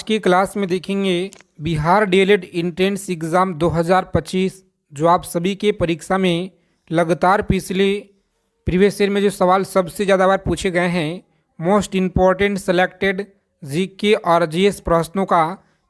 की क्लास में देखेंगे बिहार डीएलएड एंट्रेंस एग्ज़ाम 2025 जो आप सभी के परीक्षा में लगातार पिछले प्रीवियस ईयर में जो सवाल सबसे ज़्यादा बार पूछे गए हैं, मोस्ट इम्पॉर्टेंट सेलेक्टेड जीके और जीएस प्रश्नों का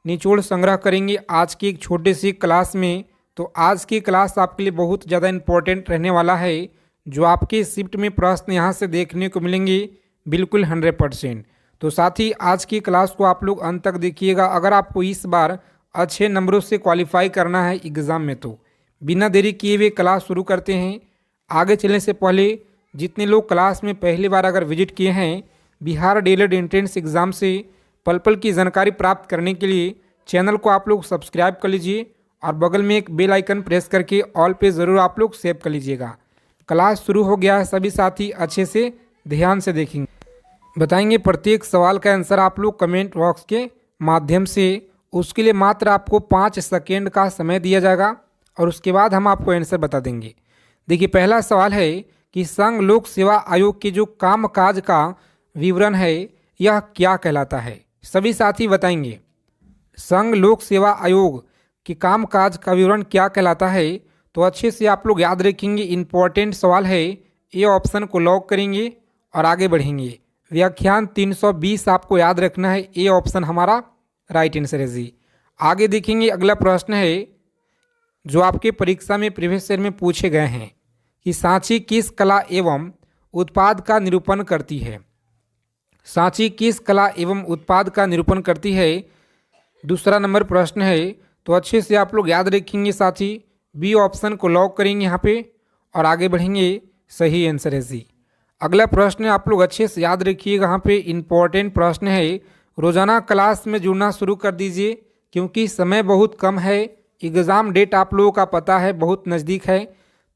निचोड़ संग्रह करेंगे आज की एक छोटी सी क्लास में। तो आज की क्लास आपके लिए बहुत ज़्यादा इम्पोर्टेंट रहने वाला है। जो आपके शिफ्ट में प्रश्न यहाँ से देखने को मिलेंगे बिल्कुल 100%। तो साथ ही आज की क्लास को आप लोग अंत तक देखिएगा। अगर आपको इस बार अच्छे नंबरों से क्वालिफाई करना है एग्ज़ाम में तो बिना देरी किए हुए क्लास शुरू करते हैं। आगे चलने से पहले जितने लोग क्लास में पहली बार अगर विजिट किए हैं, बिहार डीएलएड एंट्रेंस एग्ज़ाम से पल पल की जानकारी प्राप्त करने के लिए चैनल को आप लोग सब्सक्राइब कर लीजिए और बगल में एक बेल आइकन प्रेस करके ऑल पे ज़रूर आप लोग सेव कर लीजिएगा। क्लास शुरू हो गया है, सभी साथी अच्छे से ध्यान से देखेंगे। बताएंगे प्रत्येक सवाल का आंसर आप लोग कमेंट बॉक्स के माध्यम से। उसके लिए मात्र आपको 5 सेकेंड का समय दिया जाएगा और उसके बाद हम आपको आंसर बता देंगे। देखिए, पहला सवाल है कि संघ लोक सेवा आयोग के जो कामकाज का विवरण है यह क्या कहलाता है। सभी साथी बताएंगे संघ लोक सेवा आयोग के कामकाज का विवरण क्या कहलाता है। तो अच्छे से आप लोग याद रखेंगे, इंपॉर्टेंट सवाल है। ये ऑप्शन को लॉक करेंगे और आगे बढ़ेंगे। व्याख्यान 320 आपको याद रखना है, ये ऑप्शन हमारा राइट आंसर है जी। आगे देखेंगे, अगला प्रश्न है जो आपके परीक्षा में प्रीवियस ईयर में पूछे गए हैं कि सांची किस कला एवं उत्पाद का निरूपण करती है। सांची किस कला एवं उत्पाद का निरूपण करती है, दूसरा नंबर प्रश्न है। तो अच्छे से आप लोग याद रखेंगे साथी, बी ऑप्शन को लॉक करेंगे यहाँ पे और आगे बढ़ेंगे। सही आंसर है जी। अगला प्रश्न आप लोग अच्छे से याद रखिएगा, यहाँ पे इम्पोर्टेंट प्रश्न है। रोज़ाना क्लास में जुड़ना शुरू कर दीजिए क्योंकि समय बहुत कम है। एग्ज़ाम डेट आप लोगों का पता है बहुत नज़दीक है,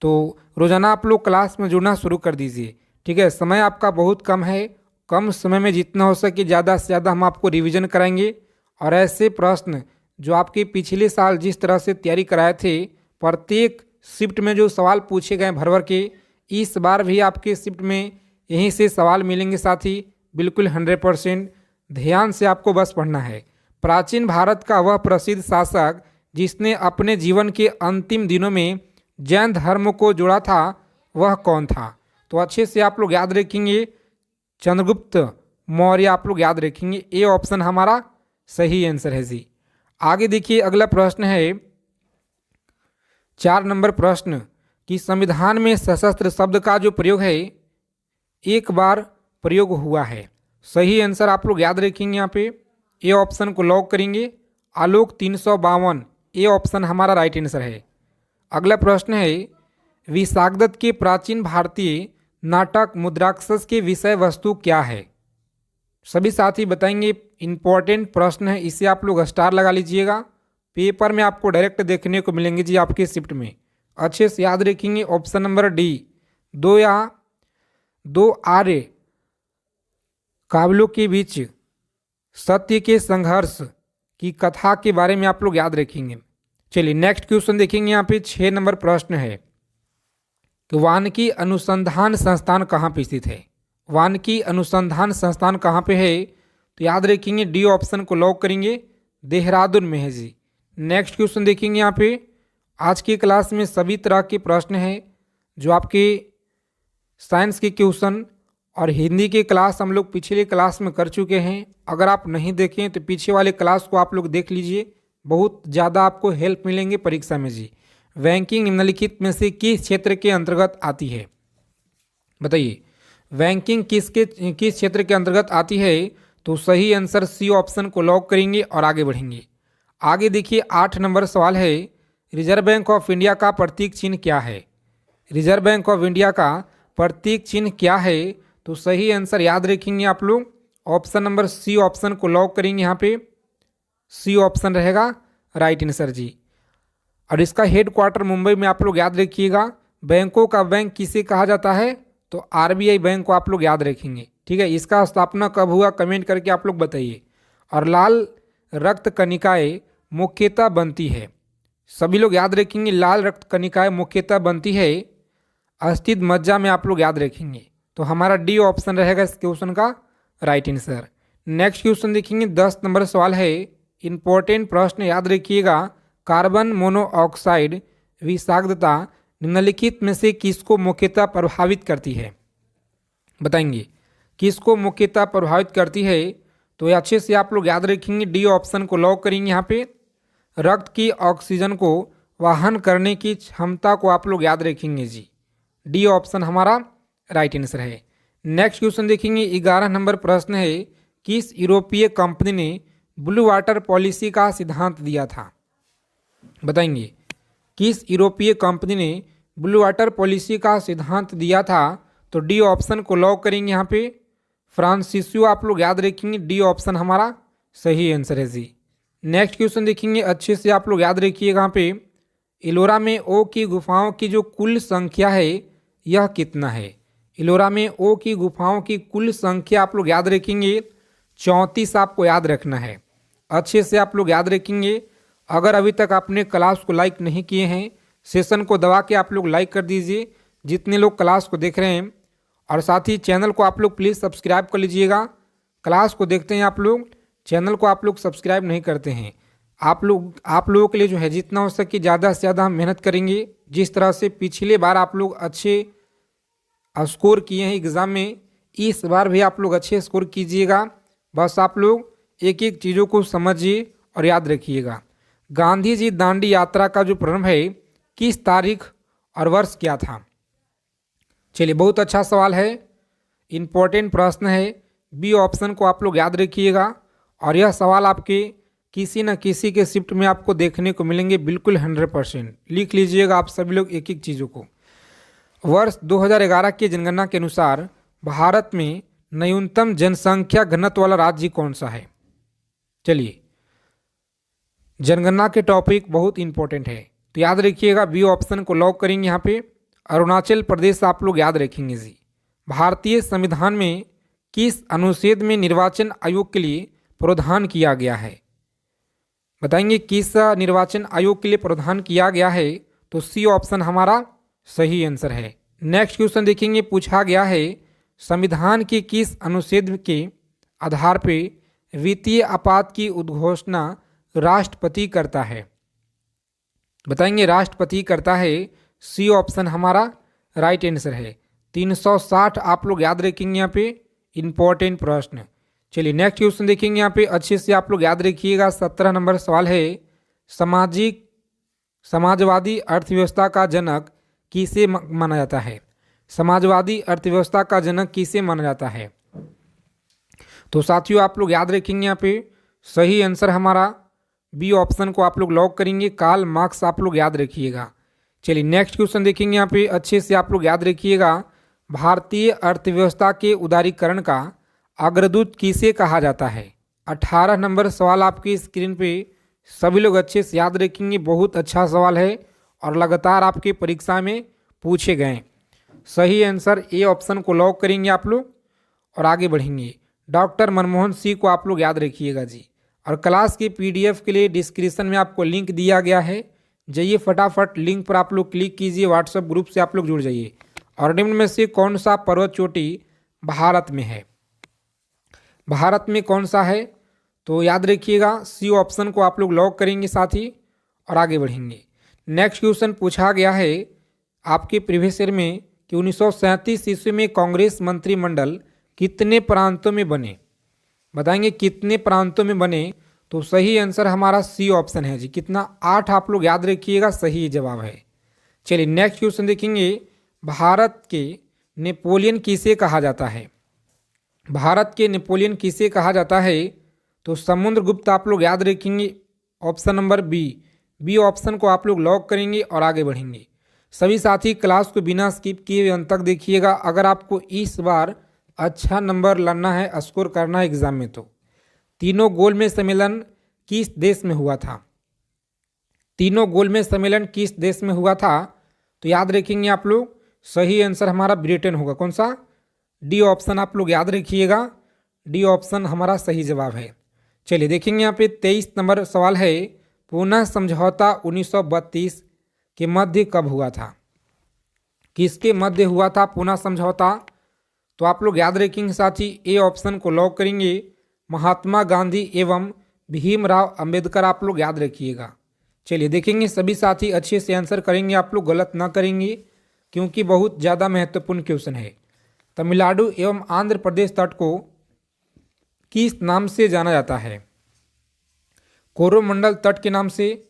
तो रोज़ाना आप लोग क्लास में जुड़ना शुरू कर दीजिए। ठीक है, समय आपका बहुत कम है। कम समय में जितना हो सके ज़्यादा से ज़्यादा हम आपको रिवीजन कराएंगे और ऐसे प्रश्न जो आपके पिछले साल जिस तरह से तैयारी कराए थे, प्रत्येक शिफ्ट में जो सवाल पूछे गए भर भर के, इस बार भी आपके शिफ्ट में यहीं से सवाल मिलेंगे साथी, बिल्कुल 100%। ध्यान से आपको बस पढ़ना है। प्राचीन भारत का वह प्रसिद्ध शासक जिसने अपने जीवन के अंतिम दिनों में जैन धर्म को जोड़ा था वह कौन था। तो अच्छे से आप लोग याद रखेंगे, चंद्रगुप्त मौर्य आप लोग याद रखेंगे। ए ऑप्शन हमारा सही आंसर है जी। आगे देखिए, अगला प्रश्न है 4 नंबर प्रश्न कि संविधान में सशस्त्र शब्द का जो प्रयोग है एक बार प्रयोग हुआ है। सही आंसर आप लोग याद रखेंगे, यहाँ पे ए ऑप्शन को लॉक करेंगे। आलोक 352, ए ऑप्शन हमारा राइट आंसर है। अगला प्रश्न है विशाखदत्त के प्राचीन भारतीय नाटक मुद्राक्षस के विषय वस्तु क्या है। सभी साथी बताएंगे, इंपॉर्टेंट प्रश्न है, इसे आप लोग स्टार लगा लीजिएगा। पेपर में आपको डायरेक्ट देखने को मिलेंगे जी आपके शिफ्ट में। अच्छे से याद रखेंगे, ऑप्शन नंबर डी, दो आर्य काबिलों के बीच सत्य के संघर्ष की कथा के बारे में आप लोग याद रखेंगे। चलिए नेक्स्ट क्वेश्चन देखेंगे। यहाँ पे 6 नंबर प्रश्न है कि वानिकी अनुसंधान संस्थान कहाँ पे स्थित है। वानिकी अनुसंधान संस्थान कहाँ पे है, तो याद रखेंगे डी ऑप्शन को लॉक करेंगे, देहरादून में है जी। नेक्स्ट क्वेश्चन देखेंगे। यहाँ पे आज की क्लास में सभी तरह के प्रश्न हैं जो आपके साइंस के क्वेश्चन और हिंदी के क्लास हम लोग पिछले क्लास में कर चुके हैं। अगर आप नहीं देखें तो पीछे वाले क्लास को आप लोग देख लीजिए, बहुत ज़्यादा आपको हेल्प मिलेंगे परीक्षा में जी। बैंकिंग निम्नलिखित में से किस क्षेत्र के अंतर्गत आती है, बताइए। बैंकिंग किस क्षेत्र के अंतर्गत आती है, तो सही आंसर सी ऑप्शन को लॉक करेंगे और आगे बढ़ेंगे। आगे देखिए 8 नंबर सवाल है रिजर्व बैंक ऑफ इंडिया का प्रतीक चिन्ह क्या है। रिजर्व बैंक ऑफ इंडिया का प्रतीक चिन्ह क्या है, तो सही आंसर याद रखेंगे आप लोग, ऑप्शन नंबर सी ऑप्शन को लॉक करेंगे। यहाँ पे सी ऑप्शन रहेगा राइट आंसर जी। और इसका हेडक्वार्टर मुंबई में आप लोग याद रखिएगा। बैंकों का बैंक किसे कहा जाता है, तो आरबीआई बैंक को आप लोग याद रखेंगे। ठीक है, इसका स्थापना कब हुआ कमेंट करके आप लोग बताइए। और लाल रक्त कणिकाएँ मुख्यतः बनती है, सभी लोग याद रखेंगे, लाल रक्त कणिकाएँ मुख्यतः बनती है अस्थित मज्जा में, आप लोग याद रखेंगे। तो हमारा डी ऑप्शन रहेगा इस क्वेश्चन का राइट आंसर। नेक्स्ट क्वेश्चन देखेंगे 10 नंबर सवाल है, इंपॉर्टेंट प्रश्न याद रखिएगा। कार्बन मोनोऑक्साइड विषाक्तता निम्नलिखित में से किसको मुख्यतः प्रभावित करती है? बताएंगे किसको मुख्यतः प्रभावित करती है? तो ये अच्छे से आप लोग याद रखेंगे, डी ऑप्शन को लॉक करेंगे। यहाँ पे रक्त की ऑक्सीजन को वहन करने की क्षमता को आप लोग याद रखेंगे जी, डी ऑप्शन हमारा राइट आंसर है। नेक्स्ट क्वेश्चन देखेंगे 11 नंबर प्रश्न है, किस यूरोपीय कंपनी ने ब्लू वाटर पॉलिसी का सिद्धांत दिया था? बताएंगे किस यूरोपीय कंपनी ने ब्लू वाटर पॉलिसी का सिद्धांत दिया था? तो डी ऑप्शन को लॉक करेंगे। यहाँ पे फ्रांसिसियो आप लोग याद रखेंगे, डी ऑप्शन हमारा सही आंसर है जी। नेक्स्ट क्वेश्चन देखेंगे, अच्छे से आप लोग याद रखिएगा। यहाँ पे इलोरा में ओ की गुफाओं की जो कुल संख्या है यह कितना है? इलोरा में ओ की गुफाओं की कुल संख्या आप लोग याद रखेंगे 34 आपको याद रखना है। अच्छे से आप लोग याद रखेंगे। अगर अभी तक आपने क्लास को लाइक नहीं किए हैं, सेशन को दबा के आप लोग लाइक कर दीजिए जितने लोग क्लास को देख रहे हैं, और साथ ही चैनल को आप लोग प्लीज़ सब्सक्राइब कर लीजिएगा। क्लास को देखते हैं आप लोग, चैनल को आप लोग सब्सक्राइब नहीं करते हैं। आप लोगों के लिए जो है जितना हो सके ज़्यादा से ज़्यादा हम मेहनत करेंगे। जिस तरह से पिछले बार आप लोग अच्छे स्कोर किए हैं एग्ज़ाम में, इस बार भी आप लोग अच्छे स्कोर कीजिएगा। बस आप लोग एक एक चीज़ों को समझिए और याद रखिएगा। गांधी जी दांडी यात्रा का जो प्रारंभ है किस तारीख और वर्ष क्या था? चलिए, बहुत अच्छा सवाल है, इम्पोर्टेंट प्रश्न है। बी ऑप्शन को आप लोग याद रखिएगा, और यह सवाल आपके किसी न किसी के शिफ्ट में आपको देखने को मिलेंगे, बिल्कुल 100%। लिख लीजिएगा आप सभी लोग एक एक चीज़ों को। वर्ष 2011 की जनगणना के अनुसार भारत में न्यूनतम जनसंख्या घनत्व वाला राज्य कौन सा है? चलिए, जनगणना के टॉपिक बहुत इंपॉर्टेंट है, तो याद रखिएगा, बी ऑप्शन को लॉक करेंगे। यहाँ पे अरुणाचल प्रदेश आप लोग याद रखेंगे जी। भारतीय संविधान में किस अनुच्छेद में निर्वाचन आयोग के लिए प्रावधान किया गया है? बताएंगे किस निर्वाचन आयोग के लिए प्रावधान किया गया है? तो सी ऑप्शन हमारा सही आंसर है। नेक्स्ट क्वेश्चन देखेंगे, पूछा गया है संविधान के किस अनुच्छेद के आधार पर वित्तीय आपात की उद्घोषणा राष्ट्रपति करता है? बताएंगे राष्ट्रपति करता है, सी ऑप्शन हमारा राइट आंसर है। 360 आप लोग याद रखेंगे यहाँ पे, इंपॉर्टेंट प्रश्न। चलिए नेक्स्ट क्वेश्चन देखेंगे, यहाँ पे अच्छे से आप लोग याद रखिएगा। 17 नंबर सवाल है, समाजवादी अर्थव्यवस्था का जनक किसे माना जाता है? समाजवादी अर्थव्यवस्था का जनक किसे माना जाता है? तो साथियों आप लोग याद रखेंगे, यहाँ पे सही आंसर हमारा बी ऑप्शन को आप लोग लॉक करेंगे, कार्ल मार्क्स आप लोग याद रखिएगा। चलिए नेक्स्ट क्वेश्चन देखेंगे, यहाँ पे अच्छे से आप लोग याद रखिएगा। भारतीय अर्थव्यवस्था के उदारीकरण का अग्रदूत किसे कहा जाता है? 18 नंबर सवाल आपकी स्क्रीन पे सभी लोग अच्छे से याद रखेंगे, बहुत अच्छा सवाल है और लगातार आपके परीक्षा में पूछे गए। सही आंसर ए ऑप्शन को लॉक करेंगे आप लोग और आगे बढ़ेंगे। डॉक्टर मनमोहन सिंह को आप लोग याद रखिएगा जी। और क्लास की पीडीएफ के लिए डिस्क्रिप्शन में आपको लिंक दिया गया है, जाइए फटाफट लिंक पर आप लोग क्लिक कीजिए, व्हाट्सएप ग्रुप से आप लोग जुड़ जाइए। और निम्न में से कौन सा पर्वत चोटी भारत में है? भारत में कौन सा है? तो याद रखिएगा, सी ऑप्शन को आप लोग लॉक करेंगे साथी और आगे बढ़ेंगे। नेक्स्ट क्वेश्चन पूछा गया है आपके प्रीवियस ईयर में कि 1937 ईस्वी में कांग्रेस मंत्रिमंडल कितने प्रांतों में बने? बताएंगे कितने प्रांतों में बने? तो सही आंसर हमारा सी ऑप्शन है जी। कितना? 8 आप लोग याद रखिएगा, सही जवाब है। चलिए नेक्स्ट क्वेश्चन देखेंगे, भारत के नेपोलियन किसे कहा जाता है? भारत के नेपोलियन किसे कहा जाता है? तो समुद्रगुप्त आप लोग याद रखेंगे, ऑप्शन नंबर बी ऑप्शन को आप लोग लॉक करेंगे और आगे बढ़ेंगे। सभी साथी क्लास को बिना स्किप किए अंत तक देखिएगा। अगर आपको इस बार अच्छा नंबर लाना है, स्कोर करना है एग्जाम में, तो तीनों गोलमेज सम्मेलन किस देश में हुआ था? तीनों गोलमेज सम्मेलन किस देश में हुआ था? तो याद रखेंगे आप लोग, सही आंसर हमारा ब्रिटेन होगा। कौन सा? डी ऑप्शन आप लोग याद रखिएगा, डी ऑप्शन हमारा सही जवाब है। चलिए देखेंगे यहाँ पे 23 नंबर सवाल है, पूना समझौता 1932 के मध्य कब हुआ था? किसके मध्य हुआ था पूना समझौता? तो आप लोग याद रखेंगे साथी, ए ऑप्शन को लॉक करेंगे, महात्मा गांधी एवं भीमराव अंबेडकर आप लोग याद रखिएगा। चलिए देखेंगे, सभी साथी अच्छे से आंसर करेंगे, आप लोग गलत ना करेंगे क्योंकि बहुत ज़्यादा महत्वपूर्ण क्वेश्चन है। तमिलनाडु एवं आंध्र प्रदेश तट को किस नाम से जाना जाता है? कोरोमंडल तट के नाम से,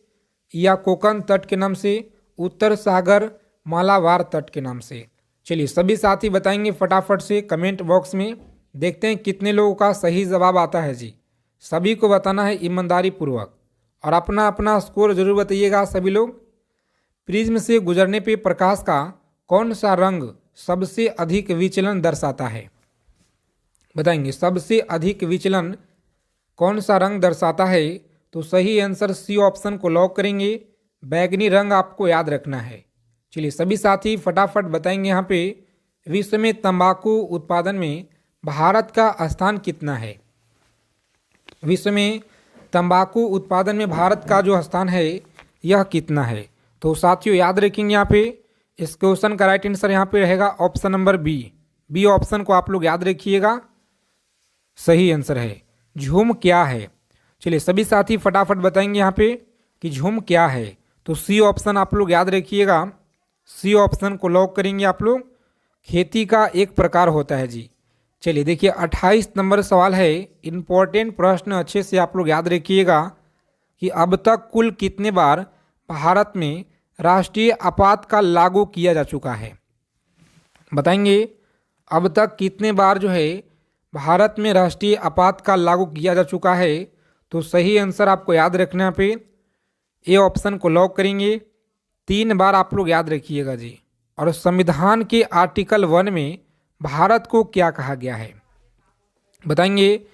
या कोकण तट के नाम से, उत्तर सागर मालाबार तट के नाम से। चलिए सभी साथी बताएंगे फटाफट से कमेंट बॉक्स में। देखते हैं कितने लोगों का सही जवाब आता है जी। सभी को बताना है ईमानदारी पूर्वक और अपना अपना स्कोर जरूर बताइएगा सभी लोग। प्रिज्म से गुजरने पे प्रकाश का कौन सा रंग सबसे अधिक विचलन दर्शाता है? बताएंगे सबसे अधिक विचलन कौन सा रंग दर्शाता है? तो सही आंसर सी ऑप्शन को लॉक करेंगे, बैगनी रंग आपको याद रखना है। चलिए सभी साथी फटाफट बताएंगे यहाँ पे विश्व में तंबाकू उत्पादन में भारत का स्थान कितना है? विश्व में तंबाकू उत्पादन में भारत का जो स्थान है यह कितना है? तो साथियों याद रखेंगे यहाँ पे इस क्वेश्चन का राइट आंसर यहाँ पे रहेगा ऑप्शन नंबर बी ऑप्शन को आप लोग याद रखिएगा, सही आंसर है। झूम क्या है? चलिए सभी साथी फटाफट बताएंगे यहाँ पे कि झूम क्या है। तो सी ऑप्शन आप लोग याद रखिएगा, सी ऑप्शन को लॉक करेंगे आप लोग, खेती का एक प्रकार होता है जी। चलिए देखिए 28 नंबर सवाल है, इम्पोर्टेंट प्रश्न अच्छे से आप लोग याद रखिएगा कि अब तक कुल कितने बार भारत में राष्ट्रीय आपातकाल लागू किया जा चुका है? बताएंगे अब तक कितने बार जो है भारत में राष्ट्रीय आपातकाल लागू किया जा चुका है? तो सही आंसर आपको याद रखना पे ए ऑप्शन को लॉक करेंगे, 3 बार आप लोग याद रखिएगा जी। और संविधान के आर्टिकल 1 में भारत को क्या कहा गया है? बताएंगे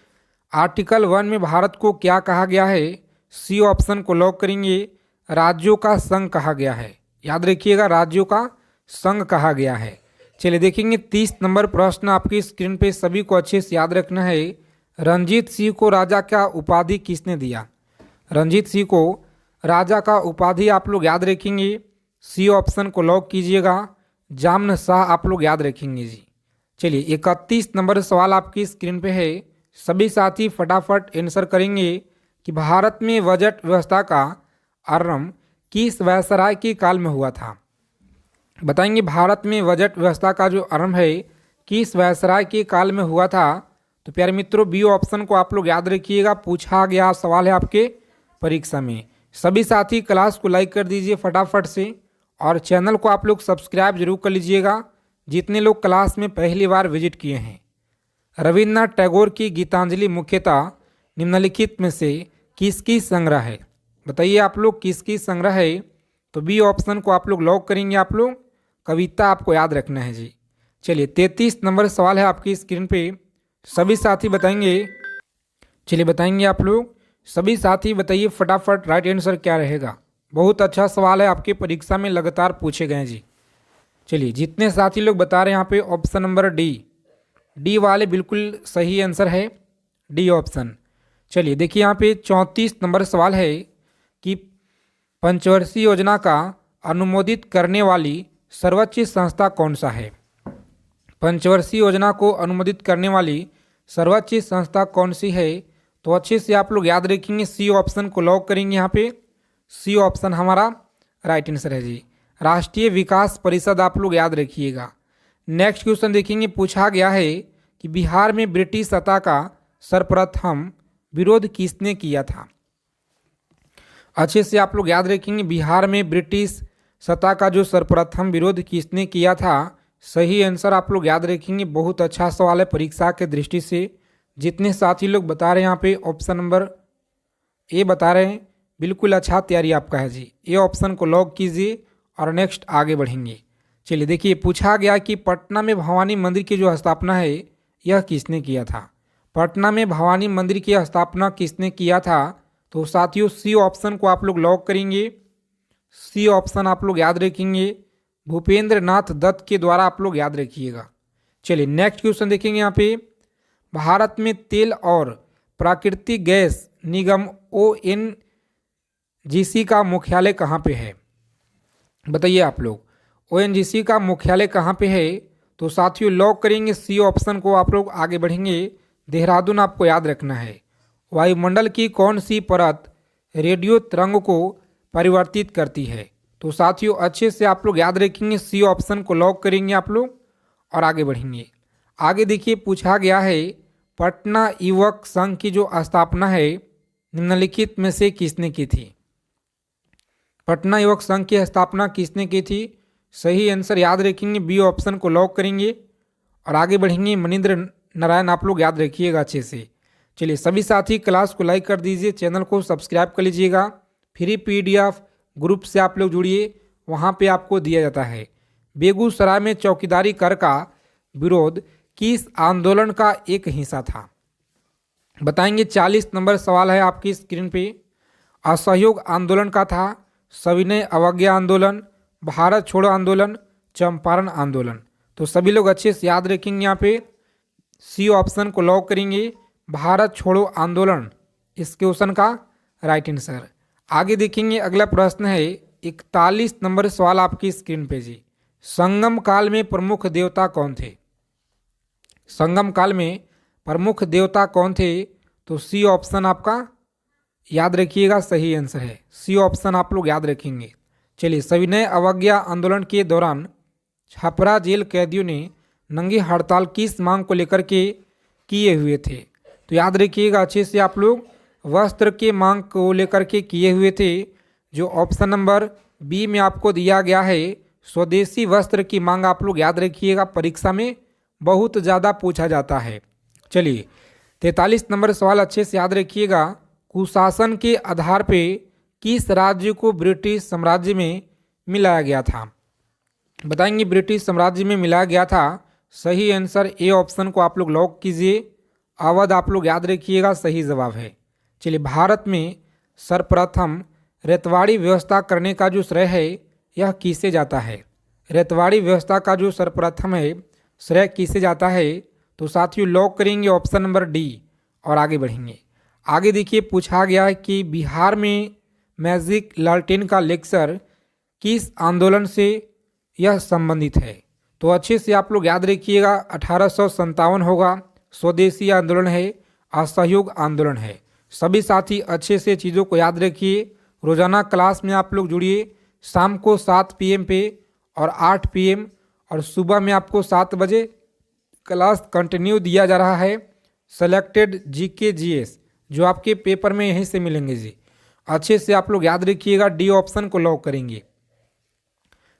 आर्टिकल 1 में भारत को क्या कहा गया है? सी ऑप्शन को लॉक करेंगे, राज्यों का संघ कहा गया है। याद रखिएगा राज्यों का संघ कहा गया है। चलिए देखेंगे 30 नंबर प्रश्न आपकी स्क्रीन पे, सभी को अच्छे से याद रखना है। रंजीत सिंह को राजा का उपाधि किसने दिया? रंजीत सिंह को राजा का उपाधि आप लोग याद रखेंगे, सी ऑप्शन को लॉक कीजिएगा, जामन शाह आप लोग याद रखेंगे जी। चलिए 31 नंबर सवाल आपकी स्क्रीन पे है, सभी साथी फटाफट आंसर करेंगे कि भारत में बजट व्यवस्था का आरंभ किस वायसराय के काल में हुआ था? बताएंगे भारत में बजट व्यवस्था का जो आरंभ है किस वायसराय के काल में हुआ था? तो प्यारे मित्रों बी ऑप्शन को आप लोग याद रखिएगा, पूछा गया सवाल है आपके परीक्षा में। सभी साथी क्लास को लाइक कर दीजिए फटाफट से और चैनल को आप लोग सब्सक्राइब जरूर कर लीजिएगा जितने लोग क्लास में पहली बार विजिट किए हैं। रविन्द्रनाथ टैगोर की गीतांजलि मुख्यतः निम्नलिखित में से किसकी संग्रह है? बताइए आप लोग किसकी संग्रह है? तो बी ऑप्शन को आप लोग लॉक करेंगे, आप लोग कविता आपको याद रखना है जी। चलिए 33 नंबर सवाल है आपकी स्क्रीन पे, सभी साथी बताएंगे। चलिए बताएंगे आप लोग, सभी साथी बताइए फटाफट राइट आंसर क्या रहेगा। बहुत अच्छा सवाल है, आपके परीक्षा में लगातार पूछे गए जी। चलिए जितने साथी लोग बता रहे हैं यहाँ पे ऑप्शन नंबर डी वाले बिल्कुल सही आंसर है, डी ऑप्शन। चलिए देखिए यहाँ पे 34 नंबर सवाल है कि पंचवर्षीय योजना का अनुमोदित करने वाली सर्वोच्च संस्था कौन सा है? पंचवर्षीय योजना को अनुमोदित करने वाली सर्वोच्च संस्था कौन सी है? तो अच्छे से आप लोग याद रखेंगे, सी ऑप्शन को लॉक करेंगे यहाँ पे, सी ऑप्शन हमारा राइट आंसर है जी, राष्ट्रीय विकास परिषद आप लोग याद रखिएगा। नेक्स्ट क्वेश्चन देखेंगे, पूछा गया है कि बिहार में ब्रिटिश सत्ता का सर्वप्रथम विरोध किसने किया था? अच्छे से आप लोग याद रखेंगे, बिहार में ब्रिटिश सत्ता का जो सर्वप्रथम विरोध किसने किया था? सही आंसर आप लोग याद रखेंगे। बहुत अच्छा सवाल है परीक्षा के दृष्टि से। जितने साथी लोग बता रहे हैं यहाँ पे ऑप्शन नंबर ए बता रहे हैं, बिल्कुल अच्छा तैयारी आपका है जी। ए ऑप्शन को लॉक कीजिए और नेक्स्ट आगे बढ़ेंगे। चलिए देखिए, पूछा गया कि पटना में भवानी मंदिर की जो स्थापना है यह किसने किया था? पटना में भवानी मंदिर की स्थापना किसने किया था? तो साथियों सी ऑप्शन को आप लोग लॉक करेंगे, सी ऑप्शन आप लोग याद रखेंगे, भूपेंद्र नाथ दत्त के द्वारा आप लोग याद रखिएगा। चलिए नेक्स्ट क्वेश्चन देखेंगे यहाँ पे, भारत में तेल और प्राकृतिक गैस निगम ONGC का मुख्यालय कहाँ पे है? बताइए आप लोग, ONGC का मुख्यालय कहाँ पे है? तो साथियों लॉक करेंगे सी ऑप्शन को, आप लोग आगे बढ़ेंगे, देहरादून आपको याद रखना है। वायुमंडल की कौन सी परत रेडियो तरंग को परिवर्तित करती है? तो साथियों अच्छे से आप लोग याद रखेंगे, सी ऑप्शन को लॉक करेंगे आप लोग और आगे बढ़ेंगे। आगे देखिए पूछा गया है पटना युवक संघ की जो स्थापना है निम्नलिखित में से किसने की थी? पटना युवक संघ की स्थापना किसने की थी? सही आंसर याद रखेंगे, बी ऑप्शन को लॉक करेंगे और आगे बढ़ेंगे। मनिंद्र नारायण आप लोग याद रखिएगा अच्छे से। चलिए सभी साथी क्लास को लाइक कर दीजिए, चैनल को सब्सक्राइब कर लीजिएगा। फ्री पीडीएफ ग्रुप से आप लोग जुड़िए, वहाँ पे आपको दिया जाता है। बेगूसराय में चौकीदारी कर का विरोध किस आंदोलन का एक हिस्सा था? बताएंगे। 40 नंबर सवाल है आपकी स्क्रीन पे। असहयोग आंदोलन का था, सविनय अवज्ञा आंदोलन, भारत छोड़ो आंदोलन, चंपारण आंदोलन। तो सभी लोग अच्छे से याद रखेंगे, यहाँ पे सी ऑप्शन को लॉक करेंगे, भारत छोड़ो आंदोलन इस क्वेश्चन का राइट आंसर। आगे देखेंगे अगला प्रश्न है 41 नंबर सवाल आपकी स्क्रीन पे जी। संगम काल में प्रमुख देवता कौन थे? संगम काल में प्रमुख देवता कौन थे? तो सी ऑप्शन आपका याद रखिएगा, सही आंसर है। सी ऑप्शन आप लोग याद रखेंगे। चलिए सविनय अवज्ञा आंदोलन के दौरान छपरा जेल कैदियों ने नंगी हड़ताल किस मांग को लेकर के किए हुए थे? तो याद रखिएगा अच्छे से आप लोग, वस्त्र के मांग को लेकर के किए हुए थे। जो ऑप्शन नंबर बी में आपको दिया गया है स्वदेशी वस्त्र की मांग, आप लोग याद रखिएगा, परीक्षा में बहुत ज़्यादा पूछा जाता है। चलिए 43 नंबर सवाल अच्छे से याद रखिएगा। कुशासन के आधार पे किस राज्य को ब्रिटिश साम्राज्य में मिलाया गया था? बताएंगे। ब्रिटिश साम्राज्य में मिलाया गया था। सही आंसर ए ऑप्शन को आप लोग लॉक कीजिए, अवध आप लोग याद रखिएगा, सही जवाब है। चलिए भारत में सर्वप्रथम रेतवाड़ी व्यवस्था करने का जो श्रेय है यह किसे जाता है? रेतवाड़ी व्यवस्था का जो सर्वप्रथम है श्रेय किसे जाता है? तो साथियों लॉक करेंगे ऑप्शन नंबर डी और आगे बढ़ेंगे। आगे देखिए पूछा गया है कि बिहार में मैजिक लालटेन का लेक्चर किस आंदोलन से यह संबंधित है? तो अच्छे से आप लोग याद रखिएगा, 1857 होगा। स्वदेशी आंदोलन है, असहयोग आंदोलन है। सभी साथी अच्छे से चीज़ों को याद रखिए। रोजाना क्लास में आप लोग जुड़िए, शाम को 7 PM पे और 8 PM और सुबह में आपको 7 बजे क्लास कंटिन्यू दिया जा रहा है। सेलेक्टेड GK GS जो आपके पेपर में यहीं से मिलेंगे जी। अच्छे से आप लोग याद रखिएगा, डी ऑप्शन को लॉक करेंगे।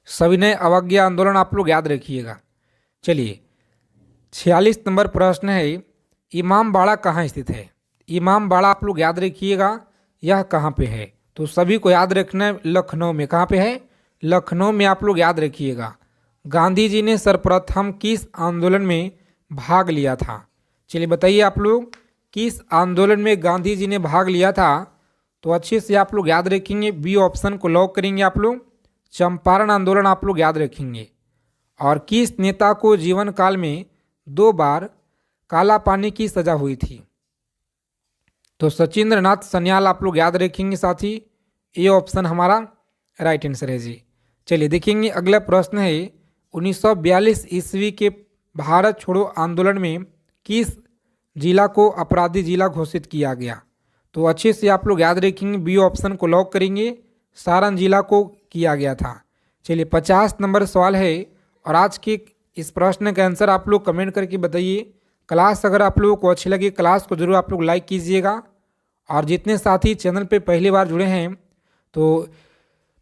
सविनय अवज्ञा आंदोलन आप लोग याद रखिएगा। चलिए 46 नंबर प्रश्न है इमामबाड़ा कहाँ स्थित है? इमामबाड़ा आप लोग याद रखिएगा, यह कहाँ पे है? तो सभी को याद रखना है, लखनऊ में। कहाँ पे है? लखनऊ में आप लोग याद रखिएगा। गांधी जी ने सर्वप्रथम किस आंदोलन में भाग लिया था? चलिए बताइए आप लोग, किस आंदोलन में गांधी जी ने भाग लिया था? तो अच्छे से आप लोग याद रखेंगे, बी ऑप्शन को लॉक करेंगे आप लोग, चंपारण आंदोलन आप लोग याद रखेंगे। और किस नेता को जीवन काल में 2 बार काला पानी की सजा हुई थी? तो सचिंद्र नाथ सन्याल आप लोग याद रखेंगे साथी, ये ऑप्शन हमारा राइट आंसर है जी। चलिए देखेंगे अगला प्रश्न है 1942 ईस्वी के भारत छोड़ो आंदोलन में किस जिला को अपराधी जिला घोषित किया गया? तो अच्छे से आप लोग याद रखेंगे, बी ऑप्शन को लॉक करेंगे, सारण जिला को किया गया था। चलिए 50 नंबर सवाल है और आज के इस प्रश्न का आंसर आप लोग कमेंट करके बताइए। क्लास अगर आप लोगों को अच्छी लगी क्लास को जरूर आप लोग लाइक कीजिएगा। और जितने साथी चैनल पे पहली बार जुड़े हैं तो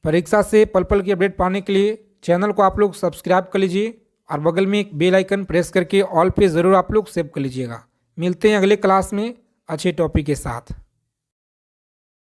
परीक्षा से पल पल की अपडेट पाने के लिए चैनल को आप लोग सब्सक्राइब कर लीजिए और बगल में एक बेल आइकन प्रेस करके ऑल पे ज़रूर आप लोग सेव कर लीजिएगा। मिलते हैं अगले क्लास में अच्छे टॉपिक के साथ।